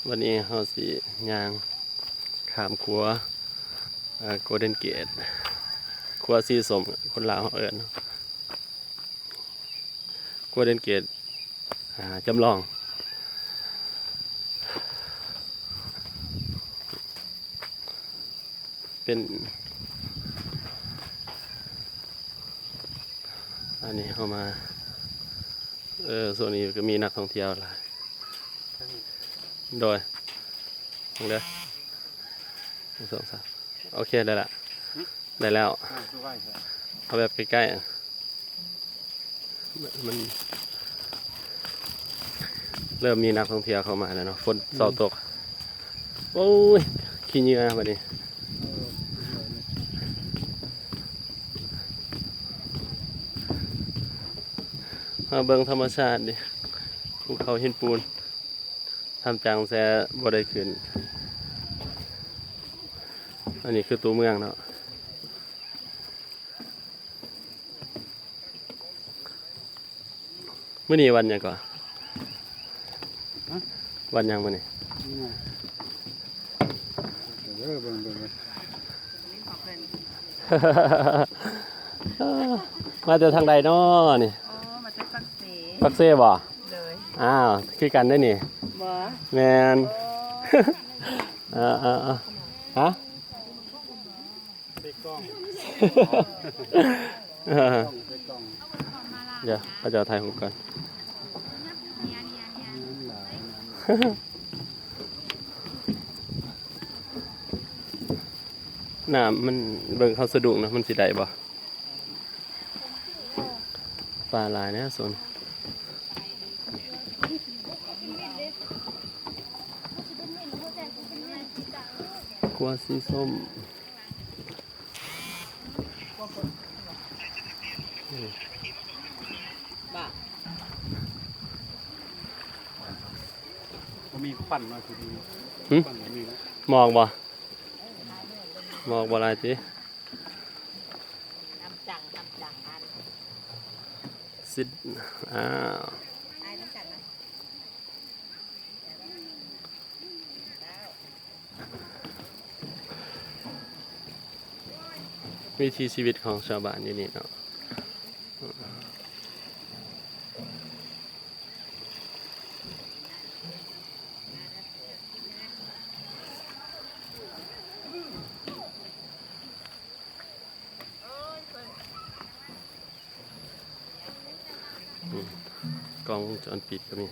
วันนี้เราสิย่างขามครัวโกลเด้นเกตครัวสีส้มคนลาวเขาเอิ้นโกลเด้นเกตจำลองเป็นอันนี้เข้ามาส่วนนี้ก็มีนักท่องเที่ยวหลายโดยเด้อ1 2 3โอเคได้ละได้แล้วเอาแบบใกล้ๆมันเริ่มมีนักท่องเที่ยวเข้ามาแล้วเนาะฝนเสาตกโอ้ยขี้เหงื่อบัดนี้มาเบิ่งธรรมชาติดิภูเขาหินปูนทำจังแซ่บ่ได้ขึ้นอันนี้คือตัวเมืองเนาะมื้อนี้วันหยังก่อนวันหยังมื้อนี้มาจากทางใดเนาะนี่มาจากปักเส ปักเซ่บ่เลย อ้าวคือกันได้นี่บ่แมนฮะเดี๋ยวพระเจ้าไทยผมก่อนน้ำมันเบิ่งเขาสะดุ้งนะมันสิได้บ่ปลาลายเนี่ยส่วนครัวสีส้มบ่มีควันมาคือดีควันมีนะมองบ่มองบ่อะไรจีน้ำจังอันสิอ้าวไอ้ต้องจัดนะวิถีชีวิตของชาวบ้านอยู่นี่เนาะกล้องวงจรปิดก็มี